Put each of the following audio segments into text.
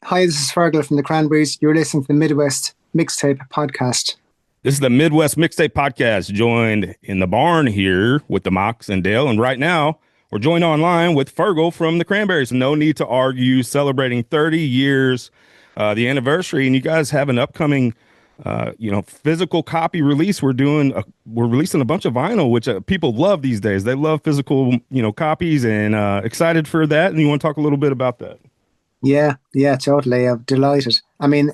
Hi, this is Fergal from the Cranberries. You're listening to the Midwest Mixtape podcast. This is the Midwest Mixtape podcast, joined in the barn here with the Mox and Dale. And right now, we're joined online with Fergal from the Cranberries. No need to argue, celebrating 30 years, the anniversary. And you guys have an upcoming, physical copy release. We're releasing a bunch of vinyl, which people love these days. They love physical, copies, and excited for that. And you want to talk a little bit about that? Yeah, totally. I'm delighted. I mean,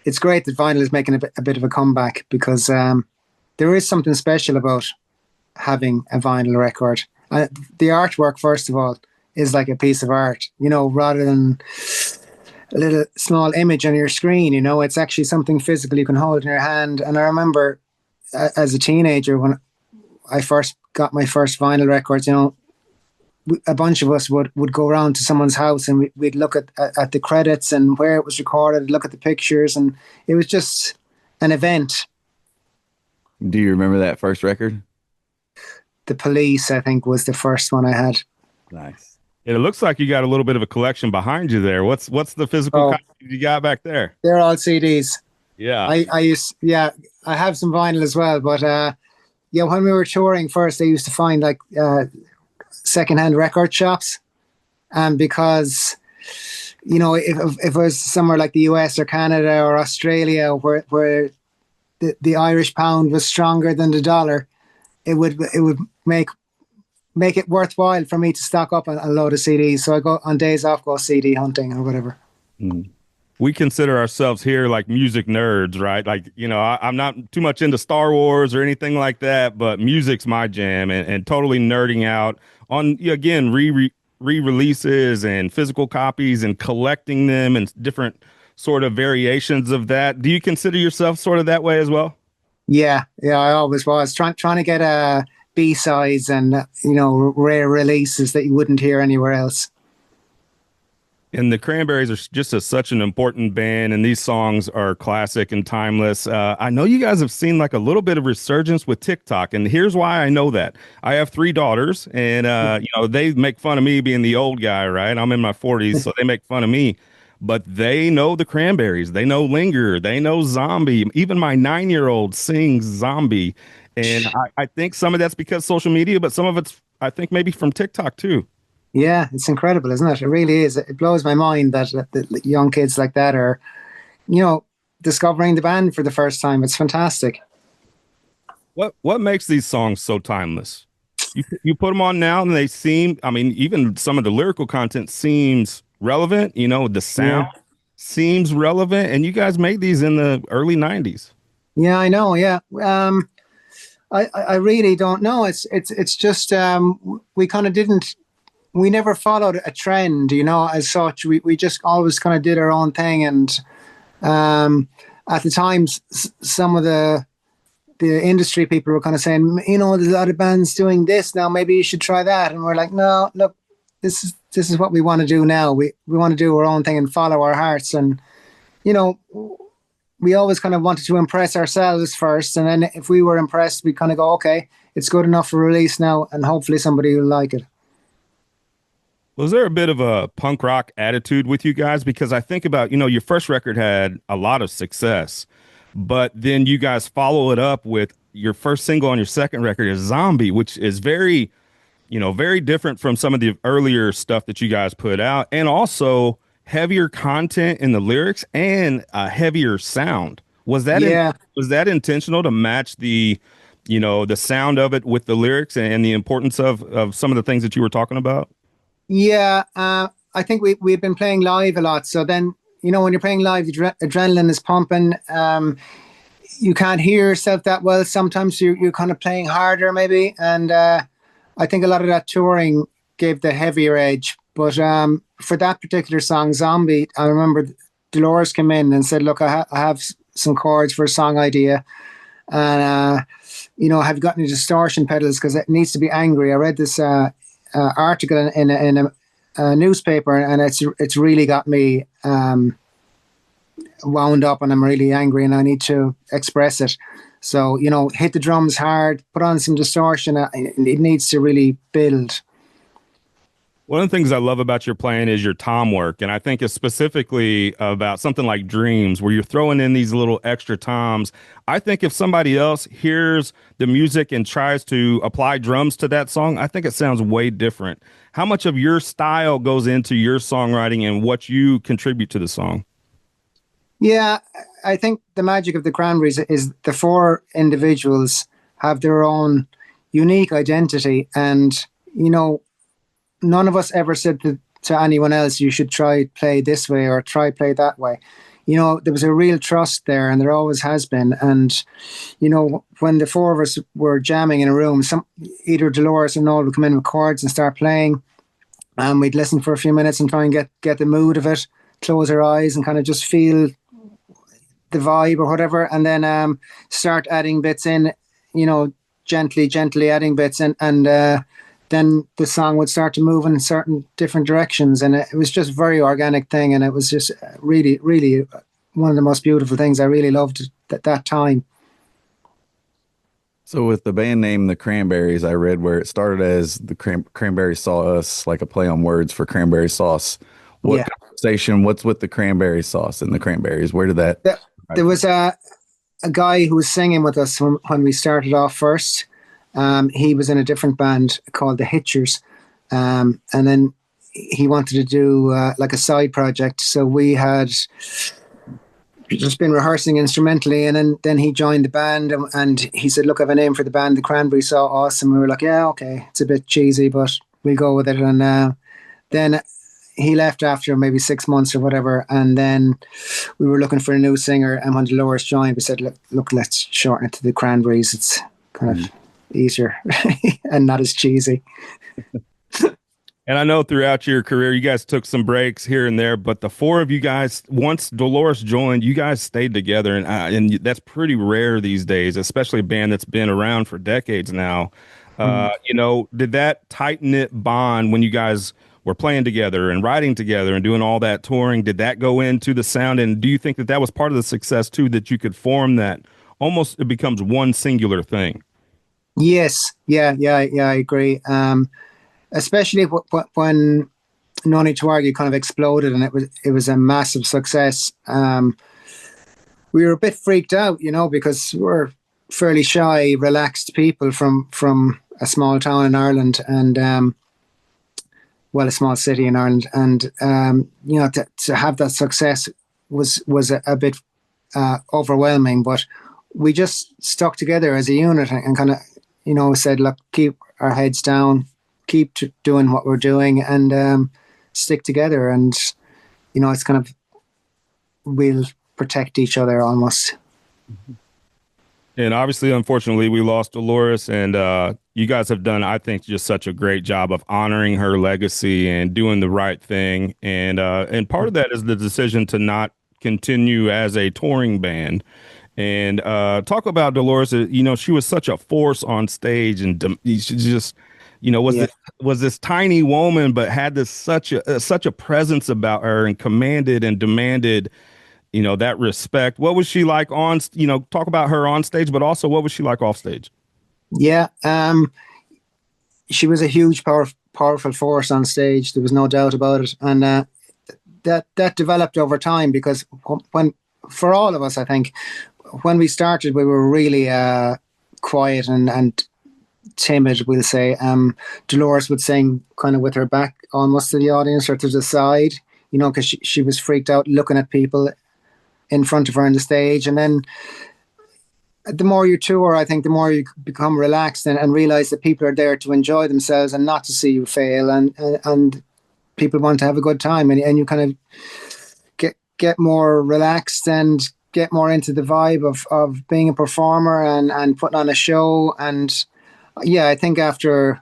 it's great that vinyl is making a bit of a comeback because there is something special about having a vinyl record. The artwork, first of all, is like a piece of art, rather than a little small image on your screen. It's actually something physical you can hold in your hand. And I remember as a teenager when I first got my first vinyl records, a bunch of us would go around to someone's house and we'd look at the credits and where it was recorded, look at the pictures, and it was just an event. Do you remember that first record? The Police, I think, was the first one I had. Nice. It looks like you got a little bit of a collection behind you there. What's the physical copy you got back there? They're all CDs. Yeah. I have some vinyl as well, but when we were touring first, I used to find like secondhand record shops, and because if it was somewhere like the US or Canada or Australia where the Irish pound was stronger than the dollar, it would make it worthwhile for me to stock up a load of CDs. So I go on days off, go CD hunting or whatever. We consider ourselves here like music nerds, right? Like, I'm not too much into Star Wars or anything like that, but music's my jam, and totally nerding out on, again, re-releases and physical copies and collecting them and different sort of variations of that. Do you consider yourself sort of that way as well? Yeah, I always was trying to get B-sides and, rare releases that you wouldn't hear anywhere else. And the Cranberries are just such an important band, and these songs are classic and timeless. I know you guys have seen like a little bit of resurgence with TikTok, and here's why I know that. I have 3 daughters, and they make fun of me being the old guy, right? I'm in my 40s, so they make fun of me. But they know the Cranberries, they know Linger, they know Zombie. Even my 9-year-old sings Zombie, and I think some of that's because social media, but some of it's, I think, maybe from TikTok too. Yeah, it's incredible, isn't it? It really is. It blows my mind that the young kids like that are, discovering the band for the first time. It's fantastic. What makes these songs so timeless? You put them on now and they seem, even some of the lyrical content seems relevant. The sound seems relevant, and you guys made these in the early 90s. Yeah, I know. Yeah. I really don't know. It's just we kind of didn't. We never followed a trend, as such. We just always kind of did our own thing. And at the time, some of the industry people were kind of saying, there's a lot of bands doing this now, maybe you should try that. And we're like, no, look, this is what we want to do now. We want to do our own thing and follow our hearts. And, we always kind of wanted to impress ourselves first. And then if we were impressed, we kind of go, okay, it's good enough for release now. And hopefully somebody will like it. Was there a bit of a punk rock attitude with you guys? Because I think about, your first record had a lot of success, but then you guys follow it up with your first single on your second record is Zombie, which is very, very different from some of the earlier stuff that you guys put out, and also heavier content in the lyrics and a heavier sound. Was that intentional to match the, the sound of it with the lyrics and the importance of some of the things that you were talking about? Yeah, I think we've been playing live a lot. So then, when you're playing live, the adrenaline is pumping. You can't hear yourself that well. Sometimes you're kind of playing harder maybe. And I think a lot of that touring gave the heavier edge. But for that particular song, Zombie, I remember Dolores came in and said, look, I have some chords for a song idea. And, have you got any distortion pedals? Because it needs to be angry. I read this article in a newspaper, and it's really got me wound up, and I'm really angry, and I need to express it. So hit the drums hard, put on some distortion. It needs to really build. One of the things I love about your playing is your tom work. And I think it's specifically about something like Dreams, where you're throwing in these little extra toms. I think if somebody else hears the music and tries to apply drums to that song, I think it sounds way different. How much of your style goes into your songwriting and what you contribute to the song? Yeah, I think the magic of the Cranberries is the four individuals have their own unique identity. And, you know, none of us ever said to anyone else, you should try play this way or try play that way. You know, there was a real trust there, and there always has been. And, you know, when the four of us were jamming in a room, either Dolores or Noel would come in with chords and start playing, and we'd listen for a few minutes and try and get the mood of it, close our eyes and kind of just feel the vibe or whatever, and then start adding bits in, you know, gently adding bits in, and then the song would start to move in certain different directions. And it was just a very organic thing. And it was just really, really one of the most beautiful things. I really loved at that time. So with the band name, the Cranberries, I read where it started as the Cranberries Saw Us, like a play on words for cranberry sauce. What conversation, what's with the cranberry sauce and the cranberries? Where did that? There was a guy who was singing with us when we started off first. He was in a different band called the Hitchers, and then he wanted to do like a side project. So we had just been rehearsing instrumentally, and then he joined the band, and he said, "Look, I have a name for the band, the Cranberries Saw Us," and we were like, "Yeah, okay, it's a bit cheesy, but we'll go with it." And then he left after maybe 6 months or whatever, and then we were looking for a new singer. And when Dolores joined, we said, "Look, let's shorten it to the Cranberries. It's kind of easier and not as cheesy." And I know throughout your career, you guys took some breaks here and there, but the four of you guys, once Dolores joined, you guys stayed together, and that's pretty rare these days, especially a band that's been around for decades now. You know, did that tight-knit bond when you guys were playing together and writing together and doing all that touring, did that go into the sound? And do you think that that was part of the success too, that you could form that almost it becomes one singular thing? Yes. Yeah, I agree. Especially when No Need to Argue kind of exploded, and it was a massive success. We were a bit freaked out, you know, because we're fairly shy, relaxed people from a small town in Ireland, and well, a small city in Ireland, and you know, to have that success was a bit overwhelming. But we just stuck together as a unit and kind of, you know, said, "Look, keep our heads down, keep doing what we're doing, and stick together." And you know, it's kind of, we'll protect each other almost. And obviously, unfortunately, we lost Dolores, and you guys have done, I think, just such a great job of honoring her legacy and doing the right thing. And part of that is the decision to not continue as a touring band. And talk about Dolores. You know, she was such a force on stage, and she just, you know, was this tiny woman, but had this such a presence about her, and commanded and demanded, you know, that respect. What was she like on, you know, talk about her on stage, but also what was she like off stage? Yeah. She was a huge, powerful force on stage. There was no doubt about it. And that developed over time, because for all of us, I think, when we started, we were really quiet and timid, we'll say. Dolores would sing kind of with her back almost to the audience or to the side, you know, because she was freaked out looking at people in front of her on the stage. And then the more you tour, I think the more you become relaxed and realize that people are there to enjoy themselves and not to see you fail, and people want to have a good time, and you kind of get more relaxed and get more into the vibe of being a performer and putting on a show. And yeah, I think after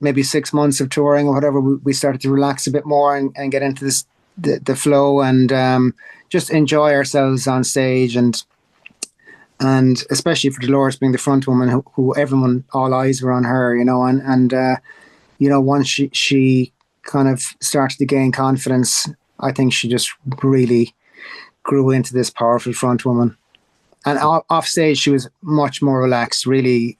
maybe 6 months of touring or whatever, we started to relax a bit more and get into the flow, and just enjoy ourselves on stage. And especially for Dolores being the front woman, who everyone, all eyes were on her, you know, and you know, once she kind of started to gain confidence, I think she just really grew into this powerful front woman. And off stage, she was much more relaxed, really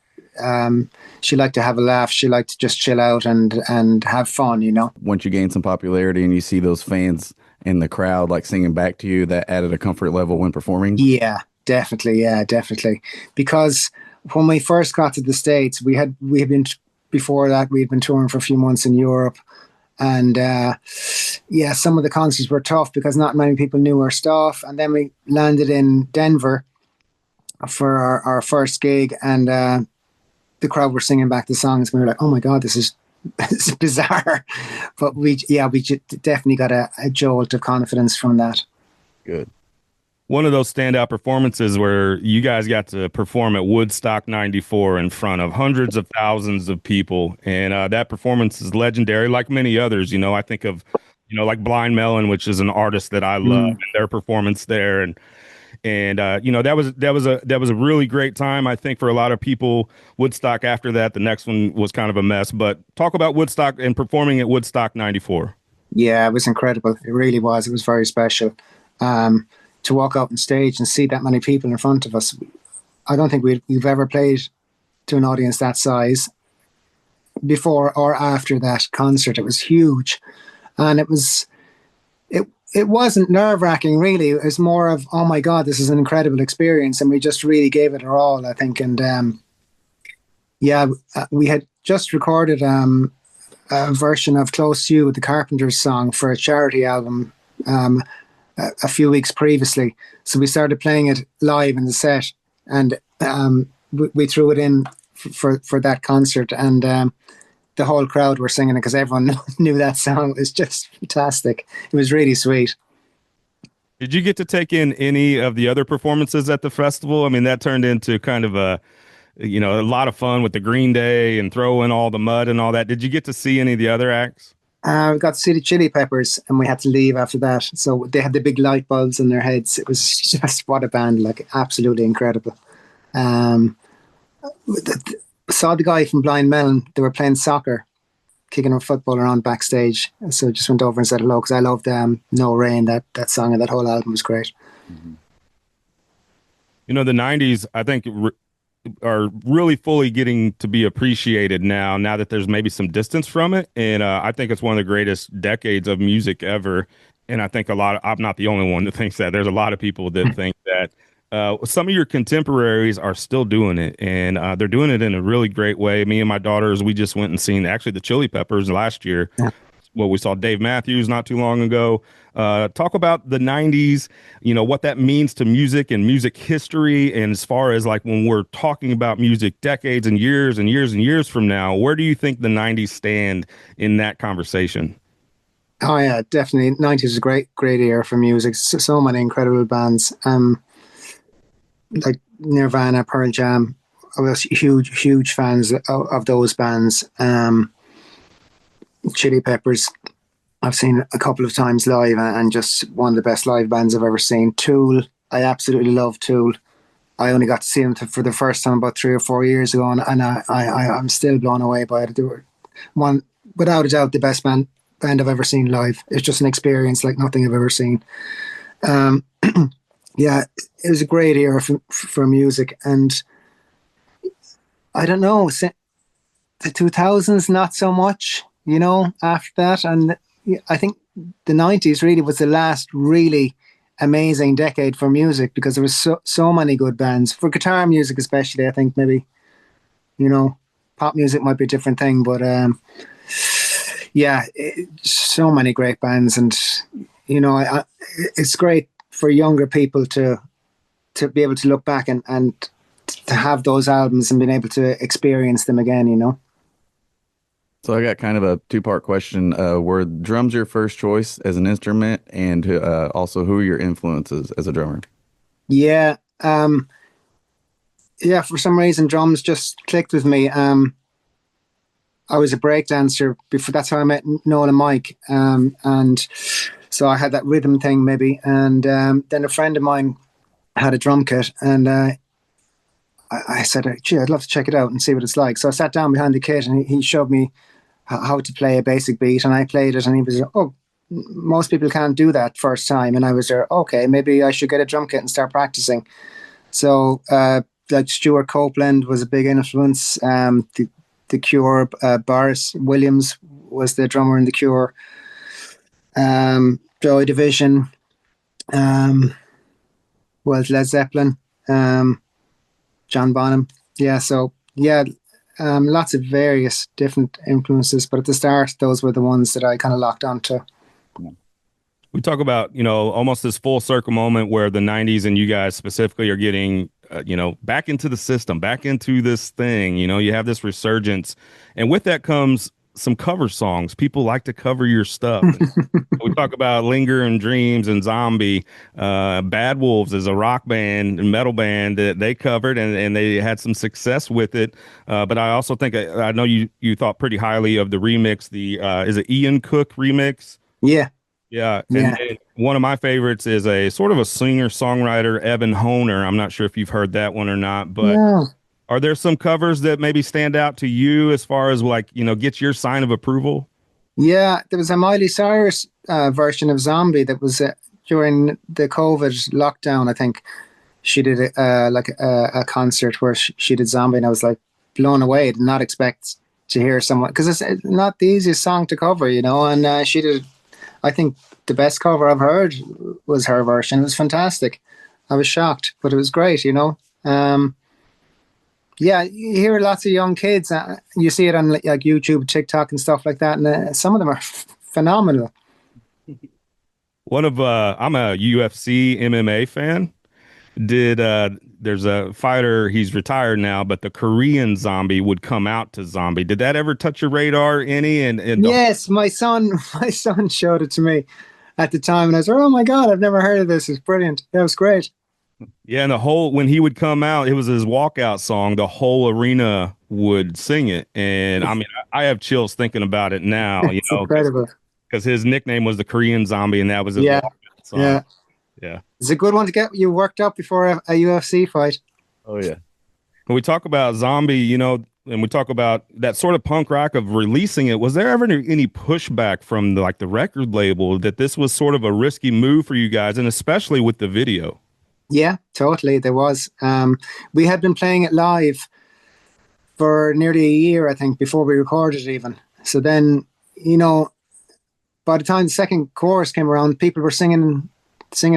She liked to have a laugh. She liked to just chill out and have fun, you know. Once you gain some popularity and you see those fans in the crowd like singing back to you, that added a comfort level when performing. Yeah, definitely. Yeah, definitely. Because when we first got to the States, we had been before that we had been touring for a few months in Europe, and yeah, some of the concerts were tough because not many people knew our stuff. And then we landed in Denver for our first gig, and the crowd were singing back the songs. We were like, "Oh my god, this is bizarre," but we definitely got a jolt of confidence from that. Good. One of those standout performances where you guys got to perform at Woodstock 94 in front of hundreds of thousands of people. And that performance is legendary, like many others. You know, I think of, you know, like Blind Melon, which is an artist that I love, and their performance there. And you know, that was a really great time. I think for a lot of people, Woodstock after that, the next one was kind of a mess. But talk about Woodstock and performing at Woodstock 94. Yeah, it was incredible. It really was. It was very special. To walk out on stage and see that many people in front of us. I don't think we've ever played to an audience that size before or after that concert. It was huge. And it wasn't nerve-wracking, really. It was more of, oh my God, this is an incredible experience. And we just really gave it our all, I think. And yeah, we had just recorded a version of Close to You, the Carpenters song, for a charity album a few weeks previously. So we started playing it live in the set, and we threw it in for that concert, and the whole crowd were singing it because everyone knew that song. It was just fantastic. It was really sweet. Did you get to take in any of the other performances at the festival? I mean, that turned into kind of a lot of fun with the Green Day and throwing all the mud and all that. Did you get to see any of the other acts? We got to see the Chili Peppers, and we had to leave after that. So they had the big light bulbs in their heads. It was just, what a band, like, absolutely incredible. Saw the guy from Blind Melon. They were playing soccer, kicking a football around backstage. So just went over and said hello, because I loved No Rain. That song and that whole album was great. You know, the 90s, I think, are really fully getting to be appreciated now that there's maybe some distance from it. And I think it's one of the greatest decades of music ever. And I think I'm not the only one that thinks that. There's a lot of people that think that some of your contemporaries are still doing it, and they're doing it in a really great way. Me and my daughters, we just went and seen actually the Chili Peppers last year. Yeah. Well, we saw Dave Matthews not too long ago. Talk about the 90s, you know, what that means to music and music history. And as far as like when we're talking about music decades and years and years and years from now, where do you think the 90s stand in that conversation? Oh, yeah, definitely. 90s is a great era for music. So many incredible bands. Like Nirvana, Pearl Jam. I was huge fans of those bands. Chili Peppers, I've seen a couple of times live, and just one of the best live bands I've ever seen. Tool, I absolutely love Tool. I only got to see them for the first time about 3 or 4 years ago, and I'm still blown away by it. They were without a doubt the best band I've ever seen live. It's just an experience like nothing I've ever seen. Yeah, it was a great era for music, and I don't know, the 2000s not so much. You know, after that, and I think the 90s really was the last really amazing decade for music, because there was so many good bands. For guitar music especially, I think maybe, you know, pop music might be a different thing, but yeah, so many great bands. And, you know, it's great for younger people to be able to look back and to have those albums and being able to experience them again, you know. So I got kind of a two-part question. Were drums your first choice as an instrument, and also who are your influences as a drummer? Yeah. Yeah, for some reason, drums just clicked with me. I was a break dancer before. That's how I met Noel and Mike. And so I had that rhythm thing maybe. And then a friend of mine had a drum kit, and I said, gee, I'd love to check it out and see what it's like. So I sat down behind the kit, and he showed me how to play a basic beat, and I played it, and he was, oh, most people can't do that first time. And I was there, okay, maybe I should get a drum kit and start practicing. So like Stuart Copeland was a big influence. The Cure, Boris Williams was the drummer in the Cure. Joy Division, was Led Zeppelin, John Bonham. Yeah, so yeah, lots of various different influences, but at the start, those were the ones that I kind of locked onto. We talk about, almost this full circle moment where the 90s and you guys specifically are getting, back into the system, back into this thing. You have this resurgence. And with that comes some cover songs. People like to cover your stuff. We talk about Linger and Dreams and Zombie. Bad Wolves is a rock band and metal band that they covered, and they had some success with it. But I also think, I know you thought pretty highly of the remix, is it Iain Cook remix? Yeah. Yeah. And one of my favorites is a sort of a singer-songwriter, Evan Honer. I'm not sure if you've heard that one or not, but are there some covers that maybe stand out to you as far as get your sign of approval? Yeah, there was a Miley Cyrus version of Zombie that was during the COVID lockdown. I think she did a concert where she did Zombie, and I was like blown away. Did not expect to hear someone, because it's not the easiest song to cover, and she did. I think the best cover I've heard was her version. It was fantastic. I was shocked, but it was great, Yeah, you hear lots of young kids. You see it on like YouTube, TikTok, and stuff like that, and some of them are phenomenal. I'm a UFC MMA fan. There's a fighter, he's retired now, but the Korean Zombie would come out to Zombie. Did that ever touch your radar any? Yes, my son showed it to me at the time, and I was like, oh my God, I've never heard of this. It's brilliant. That was great. Yeah, and when he would come out, it was his walkout song. The whole arena would sing it, and I mean, I have chills thinking about it now. It's incredible. Because his nickname was the Korean Zombie, and that was his walkout song. Yeah. It's a good one to get you worked up before a UFC fight. Oh yeah. When we talk about Zombie, and we talk about that sort of punk rock of releasing it, was there ever any pushback from the record label that this was sort of a risky move for you guys, and especially with the video? Yeah, totally. There was. We had been playing it live for nearly a year, I think, before we recorded it even. So then, by the time the second chorus came around, people were singing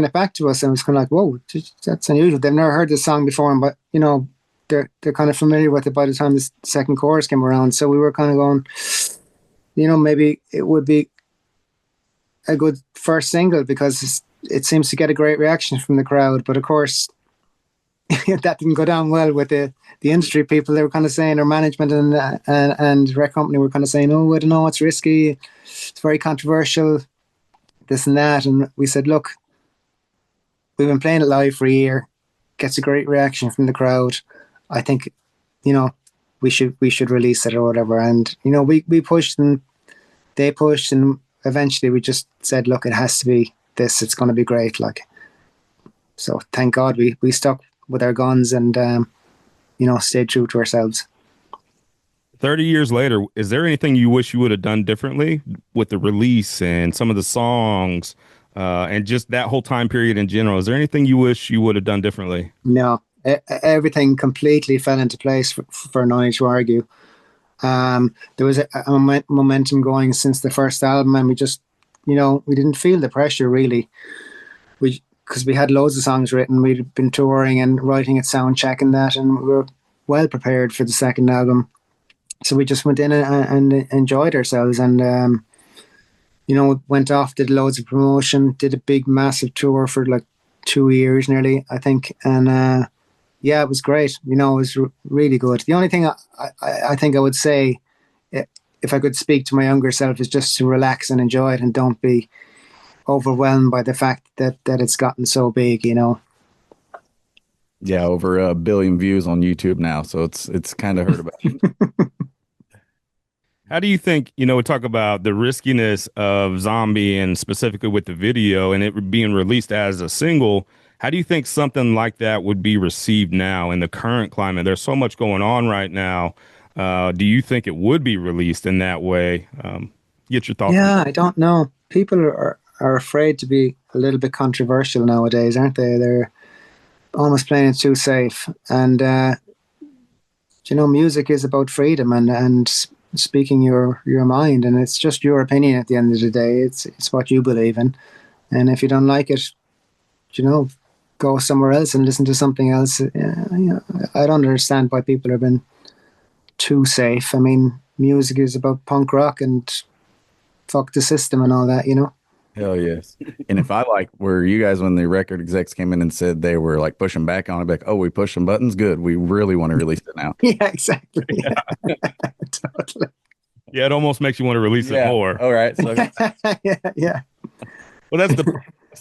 it back to us, and it was kind of like, whoa, that's unusual. They've never heard this song before, but they're kind of familiar with it by the time the second chorus came around. So we were kind of going, maybe it would be a good first single because it seems to get a great reaction from the crowd. But of course, that didn't go down well with the industry people. They were kind of saying, our management and rec company were kind of saying, oh, I don't know, it's risky, it's very controversial, this and that. And we said, look, we've been playing it live for a year, gets a great reaction from the crowd. I think, we should release it or whatever. And, we pushed and they pushed, and eventually we just said, look, it has to be this. It's going to be great. So thank God we stuck with our guns and, stayed true to ourselves. 30 years later, is there anything you wish you would have done differently with the release and some of the songs and just that whole time period in general? Is there anything you wish you would have done differently? No, everything completely fell into place for No Need to Argue. There was a momentum going since the first album, and we just, we didn't feel the pressure really. Because we had loads of songs written, we'd been touring and writing at soundcheck and that, and we were well prepared for the second album. So we just went in and enjoyed ourselves, and went off, did loads of promotion, did a big massive tour for 2 years nearly, I think, and it was great. It was really good. The only thing I think I would say, if I could speak to my younger self, is just to relax and enjoy it, and don't be overwhelmed by the fact that it's gotten so big. Yeah, over 1 billion views on YouTube now, so it's kind of heard about. How do you think, we talk about the riskiness of Zombie, and specifically with the video and it being released as a single, how do you think something like that would be received now in the current climate? There's so much going on right now. Do you think it would be released in that way? Get your thoughts. Yeah, I don't know. People are afraid to be a little bit controversial nowadays, aren't they? almost playing it too safe. And music is about freedom and speaking your mind, and it's just your opinion at the end of the day. It's what you believe in, and if you don't like it, go somewhere else and listen to something else. I don't understand why people have been too safe. I mean, music is about punk rock and fuck the system and all that, Hell yes. And if I were you guys when the record execs came in and said they were like pushing back on it, like, oh, we pushing buttons, good. We really want to release it now. Yeah, exactly. Yeah. Totally. Yeah, it almost makes you want to release it more. All right. So yeah. Well, that's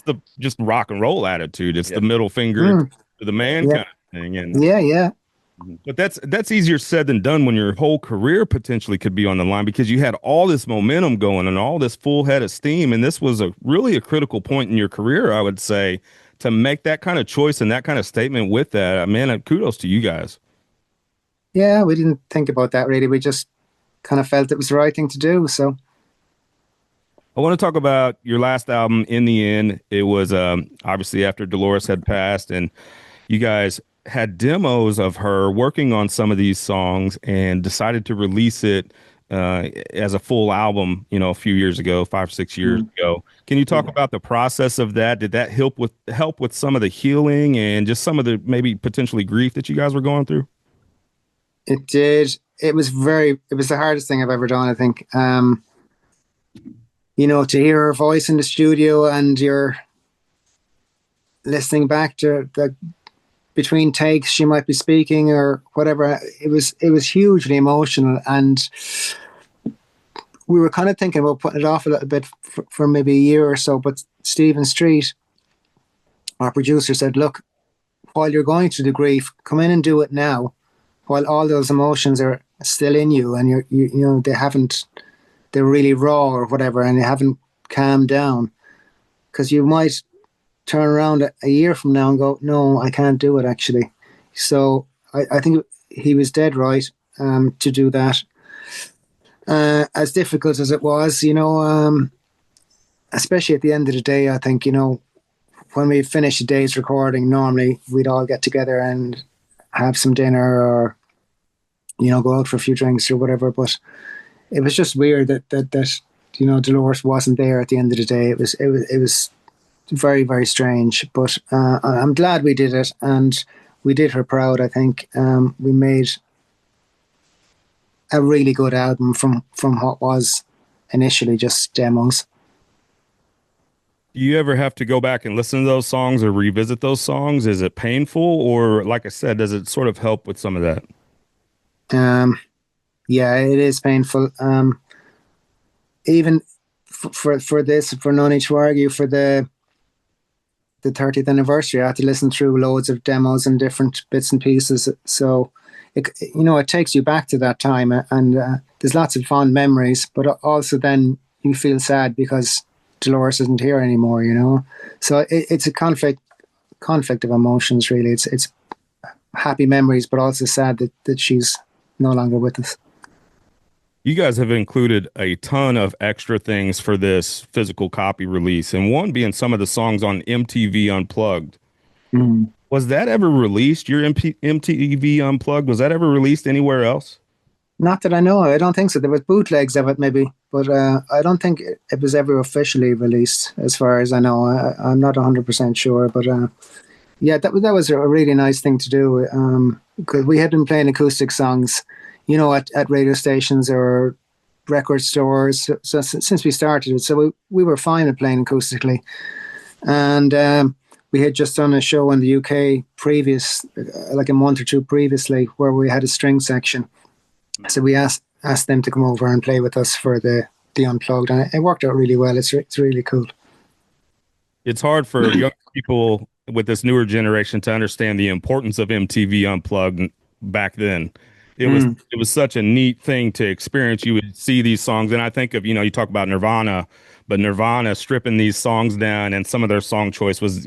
the just rock and roll attitude. It's the middle finger to the man kind of thing. And yeah. But that's easier said than done when your whole career potentially could be on the line, because you had all this momentum going and all this full head of steam. And this was really a critical point in your career, I would say, to make that kind of choice and that kind of statement with that. Man, kudos to you guys. Yeah, we didn't think about that really. We just kind of felt it was the right thing to do. So I want to talk about your last album, In the End. It was obviously after Dolores had passed, and you guys had demos of her working on some of these songs and decided to release it as a full album, a few years ago, 5-6 years ago. Can you talk about the process of that? Did that help with some of the healing and just some of the maybe potentially grief that you guys were going through? It did. It was the hardest thing I've ever done, I think. To hear her voice in the studio and you're listening back to the between takes she might be speaking or whatever, it was hugely emotional, and we were kind of thinking about putting it off a little bit for maybe a year or so, but Stephen Street, our producer, said, look, while you're going through the grief, come in and do it now while all those emotions are still in you and they're really raw or whatever, and you haven't calmed down, because you might turn around a year from now and go, no, I can't do it actually. So I think he was dead right to do that. As difficult as it was, especially at the end of the day, I think, when we finish a day's recording, normally we'd all get together and have some dinner or, go out for a few drinks or whatever. But it was just weird that Dolores wasn't there at the end of the day. It was very, very strange, but I'm glad we did it, and we did her proud. I think we made a really good album from what was initially just demos. Do you ever have to go back and listen to those songs or revisit those songs? Is it painful, or like I said, does it sort of help with some of that? Yeah, it is painful. Even for this, for No Need to Argue, for the 30th anniversary, I had to listen through loads of demos and different bits and pieces. So, it takes you back to that time, and there's lots of fond memories, but also then you feel sad because Dolores isn't here anymore, So it's a conflict of emotions, really. It's happy memories, but also sad that she's no longer with us. You guys have included a ton of extra things for this physical copy release, and one being some of the songs on MTV Unplugged. Was that ever released? Your MTV Unplugged, was that ever released anywhere else? Not that I know. I don't think so. There was bootlegs of it maybe, but I don't think it was ever officially released as far as I know. I'm not 100% sure, but yeah, that was a really nice thing to do, because we had been playing acoustic songs, at radio stations or record stores so since we started it. So we were fine at playing acoustically. And we had just done a show in the UK previous, like a month or two previously, where we had a string section. So we asked them to come over and play with us for the Unplugged, and it worked out really well. It's really cool. It's hard for young people with this newer generation to understand the importance of MTV Unplugged back then. It was such a neat thing to experience. You would see these songs, and I think of, you talk about Nirvana, but Nirvana stripping these songs down, and some of their song choice was,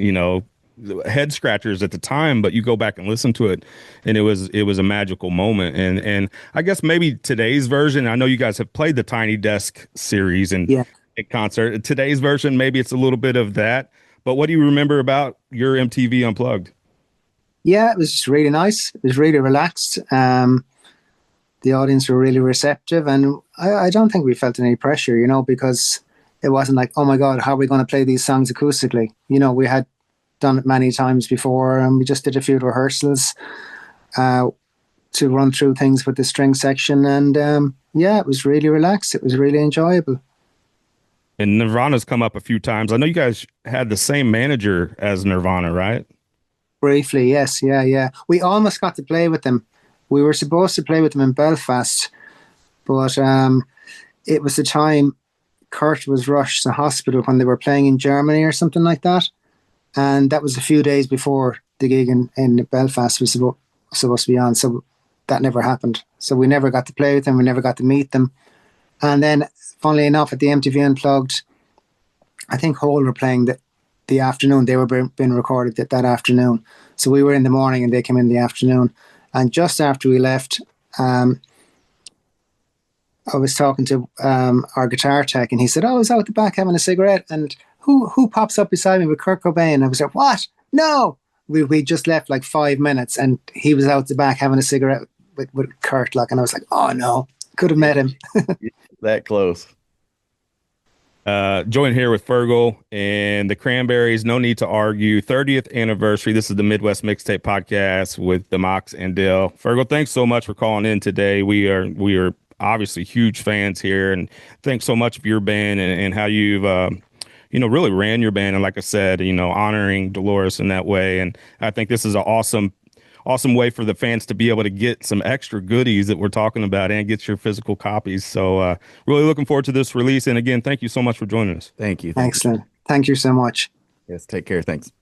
head scratchers at the time, but you go back and listen to it, and it was a magical moment. And I guess maybe today's version, I know you guys have played the Tiny Desk series and at concert. Today's version, maybe it's a little bit of that, but what do you remember about your MTV Unplugged? Yeah, it was just really nice. It was really relaxed. The audience were really receptive, and I don't think we felt any pressure, because it wasn't like, oh my God, how are we going to play these songs acoustically? We had done it many times before, and we just did a few rehearsals to run through things with the string section, and yeah, it was really relaxed. It was really enjoyable. And Nirvana's come up a few times. I know you guys had the same manager as Nirvana, right? Briefly, yes, yeah. We almost got to play with them. We were supposed to play with them in Belfast, but it was the time Kurt was rushed to hospital when they were playing in Germany or something like that. And that was a few days before the gig in Belfast was supposed to be on. So that never happened. So we never got to play with them. We never got to meet them. And then, funnily enough, at the MTV Unplugged, I think Hole were playing the afternoon. They were being recorded that afternoon. So we were in the morning and they came in the afternoon. And just after we left, I was talking to our guitar tech, and he said, "Oh, I was out the back having a cigarette, and who pops up beside me with Kurt Cobain?" I was like, "What? No!" We just left like 5 minutes, and he was out the back having a cigarette with Kurt, and I was like, "Oh no, could have met him." That close. Join here with Fergal and the Cranberries. No need to argue. 30th anniversary. This is the Midwest Mixtape podcast with the Mox and Dale. Fergal, thanks so much for calling in today. We are obviously huge fans here, and thanks so much for your band and how you've really ran your band, and like I said, honoring Dolores in that way. And I think this is an awesome way for the fans to be able to get some extra goodies that we're talking about and get your physical copies. So really looking forward to this release. And again, thank you so much for joining us. Thank you. Excellent. Thank you so much. Yes, take care. Thanks.